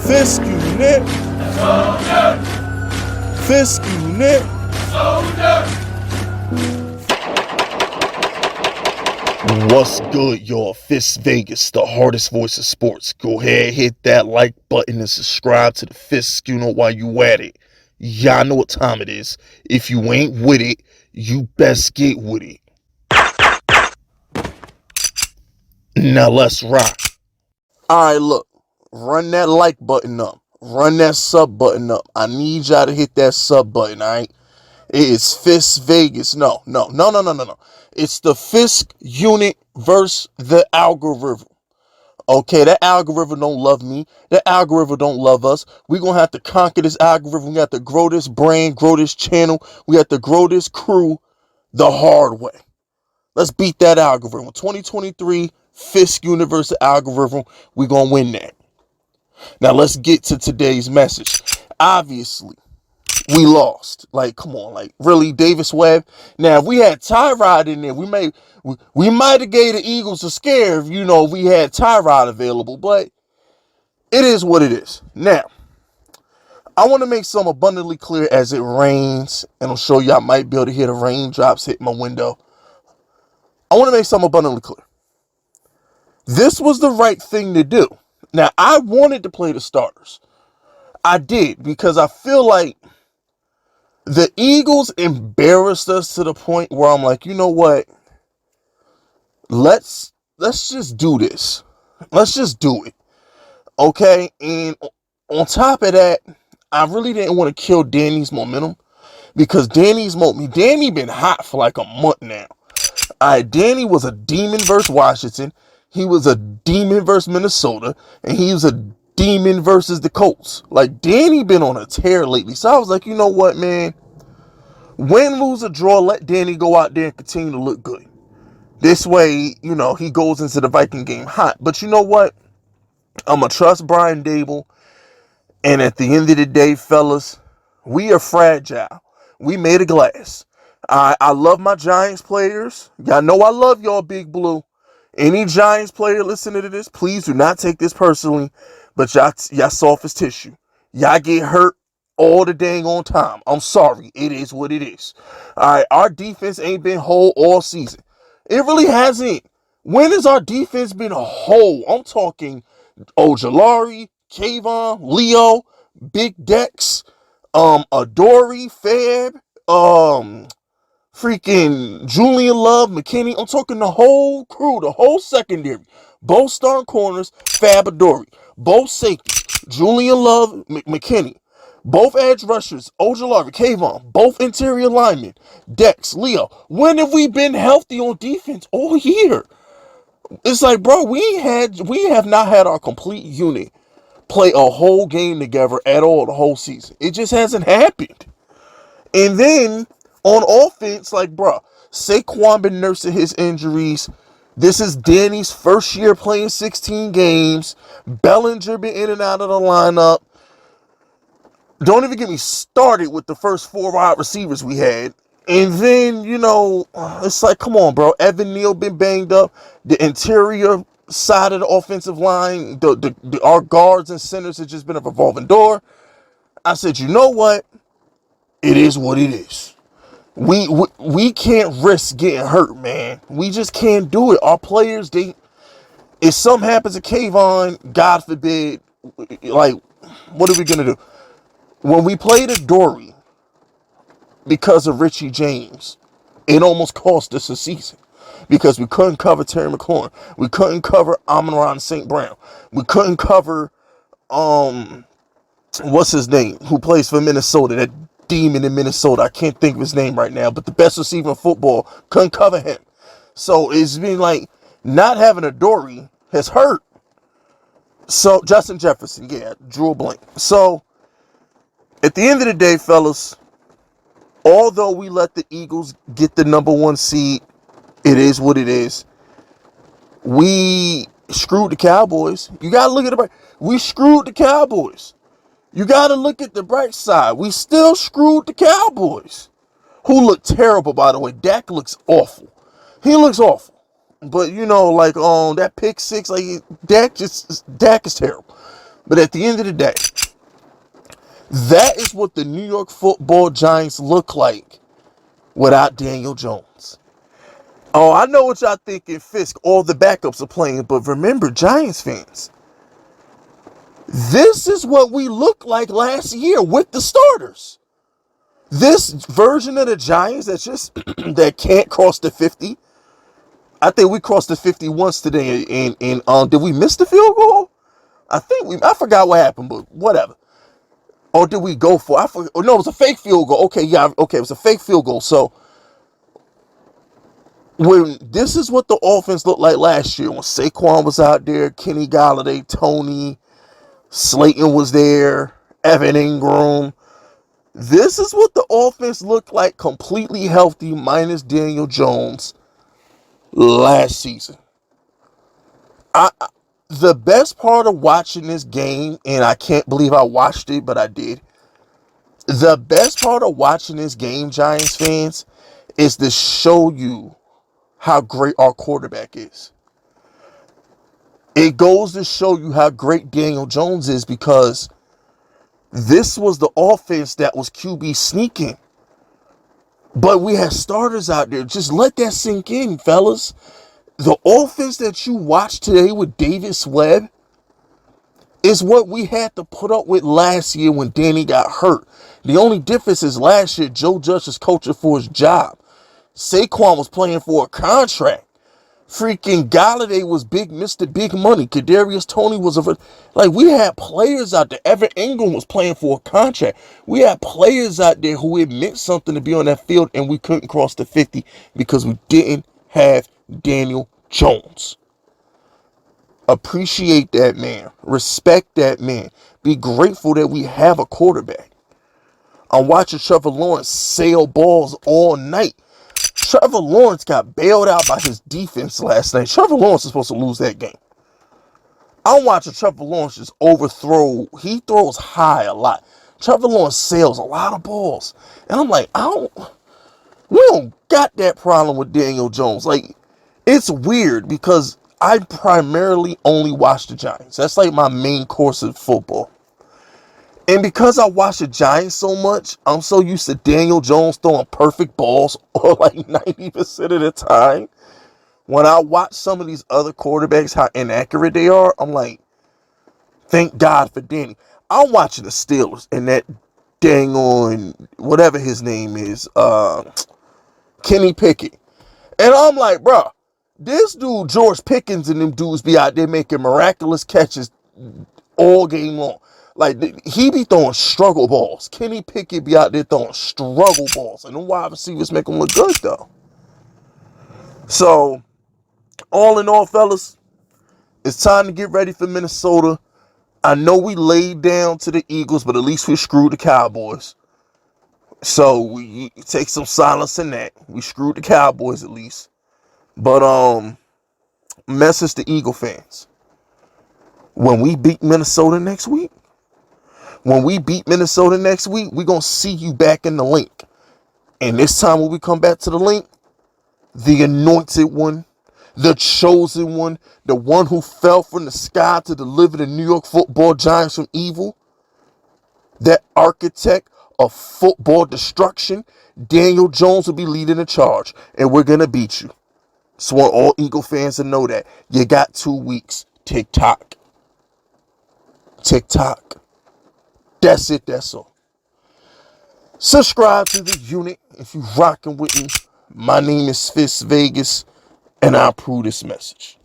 Fisk unit. Fisk unit. What's good, y'all? Fist Vegas, the hardest voice of sports. Go ahead, hit that like button and subscribe to the Fist Schooner while you at it. Y'all know what time it is. If you ain't with it, you best get with it. Now let's rock. Alright, look. Run that like button up. Run that sub button up. I need y'all to hit that sub button, alright? It is Fist Vegas. No. It's the Fisk unit versus the algorithm. Okay, that algorithm don't love me. That algorithm don't love us. We're going to have to conquer this algorithm. We have to grow this brand, grow this channel. We have to grow this crew the hard way. Let's beat that algorithm. 2023 Fisk Universal algorithm. We're going to win that. Now, let's get to today's message. Obviously, we lost. Like, come on, like, really, Davis Webb? Now, if we had Tyrod in there, we might have gave the Eagles a scare if, we had Tyrod available, but it is what it is. Now, I want to make something abundantly clear as it rains, and I'm sure y'all might be able to hear the raindrops hit my window. I want to make something abundantly clear. This was the right thing to do. Now, I wanted to play the starters. I did, because I feel like the Eagles embarrassed us to the point where I'm like, you know what? Let's just do this. Let's just do it. Okay? And on top of that, I really didn't want to kill Danny's momentum because Danny been hot for like a month now. Alright, Danny was a demon versus Washington. He was a demon versus Minnesota. And he was a demon versus the Colts. Like, Danny been on a tear lately. So I was like, you know what, man? Win, lose, or draw, let Danny go out there and continue to look good. This way, he goes into the Viking game hot. But you know what? I'm going to trust Brian Daboll. And at the end of the day, fellas, we are fragile. We made of glass. I love my Giants players. Y'all know I love y'all, Big Blue. Any Giants player listening to this, please do not take this personally. But y'all soft as tissue. Y'all get hurt all the dang on time. I'm sorry. It is what it is. All right, our defense ain't been whole all season. It really hasn't. When has our defense been whole? I'm talking Ojolari, Kayvon, Leo, Big Dex, Adoree, Fab, freaking Julian Love, McKinney. I'm talking the whole crew, the whole secondary. Both starting corners, Fab, Adoree. Both safeties, Julian Love, McKinney. Both edge rushers, Ojolari, Kayvon. Both interior linemen, Dex, Leo. When have we been healthy on defense? All year. It's like, bro, we have not had our complete unit play a whole game together at all the whole season. It just hasn't happened. And then on offense, like, bro, Saquon been nursing his injuries. This is Danny's first year playing 16 games. Bellinger been in and out of the lineup. Don't even get me started with the first 4 wide receivers we had. And then, it's like, come on, bro. Evan Neal been banged up. The interior side of the offensive line, our guards and centers have just been a revolving door. I said, you know what? It is what it is. We can't risk getting hurt, man. We just can't do it. Our players, if something happens to Kayvon, God forbid, like, what are we going to do? When we played Adoree, because of Richie James, it almost cost us a season. Because we couldn't cover Terry McLaurin. We couldn't cover Amon-Ra St. Brown. We couldn't cover, what's his name, who plays for Minnesota, that demon in Minnesota. I can't think of his name right now, but the best receiver in football, couldn't cover him. So it's been like, not having Adoree has hurt. So, Justin Jefferson, drew a blank. So, at the end of the day, fellas, although we let the Eagles get the number 1 seed, it is what it is. We screwed the Cowboys. You got to look at the bright. We screwed the Cowboys. You got to look at the bright side. We still screwed the Cowboys, who look terrible, by the way. Dak looks awful. He looks awful. But, that pick six, like, Dak is terrible. But at the end of the day, that is what the New York Football Giants look like without Daniel Jones. Oh, I know what y'all thinking, Fisk. All the backups are playing, but remember, Giants fans, this is what we looked like last year with the starters. This version of the Giants that's just that can't cross the 50. I think we crossed the 50 once today, and did we miss the field goal? I forgot what happened, but whatever. Or did we go for? Oh, no, it was a fake field goal. Okay, yeah, okay, it was a fake field goal. So when this is what the offense looked like last year, when Saquon was out there, Kenny Golladay, Tony, Slayton was there, Evan Ingram. This is what the offense looked like, completely healthy, minus Daniel Jones last season. The best part of watching this game, and I can't believe I watched it, but I did. The best part of watching this game, Giants fans, is to show you how great our quarterback is. It goes to show you how great Daniel Jones is, because this was the offense that was QB sneaking. But we had starters out there. Just let that sink in, fellas. The offense that you watched today with Davis Webb is what we had to put up with last year when Danny got hurt. The only difference is last year, Joe Judge was coaching for his job. Saquon was playing for a contract. Freaking Golladay was big, Mr. Big Money. Kadarius Toney was like, we had players out there. Evan Ingram was playing for a contract. We had players out there who it meant something to be on that field, and we couldn't cross the 50 because we didn't have Daniel Jones. Appreciate that man. Respect that man. Be grateful that we have a quarterback. I'm watching Trevor Lawrence sail balls all night. Trevor Lawrence got bailed out by his defense last night. Trevor Lawrence is supposed to lose that game. I'm watching Trevor Lawrence just overthrow. He throws high a lot. Trevor Lawrence sails a lot of balls. And I'm like, we don't got that problem with Daniel Jones. Like, it's weird because I primarily only watch the Giants. That's like my main course of football. And because I watch the Giants so much, I'm so used to Daniel Jones throwing perfect balls or like 90% of the time. When I watch some of these other quarterbacks, how inaccurate they are, I'm like, thank God for Danny. I'm watching the Steelers and that dang on, whatever his name is, Kenny Pickett. And I'm like, bro, this dude, George Pickens, and them dudes be out there making miraculous catches all game long. Like, he be throwing struggle balls. Kenny Pickett be out there throwing struggle balls. And the wide receivers make them look good, though. So, all in all, fellas, it's time to get ready for Minnesota. I know we laid down to the Eagles, but at least we screwed the Cowboys. So, we take some silence in that. We screwed the Cowboys, at least. But, message to Eagle fans. When we beat Minnesota next week, we're going to see you back in the link. And this time when we come back to the link, the anointed one, the chosen one, the one who fell from the sky to deliver the New York Football Giants from evil, that architect of football destruction, Daniel Jones will be leading the charge. And we're going to beat you. So I want all Eagle fans to know that. You got 2 weeks. Tick-tock. Tick-tock. That's it, that's all. Subscribe to the unit if you rocking with me. My name is Fist Vegas, and I approve this message.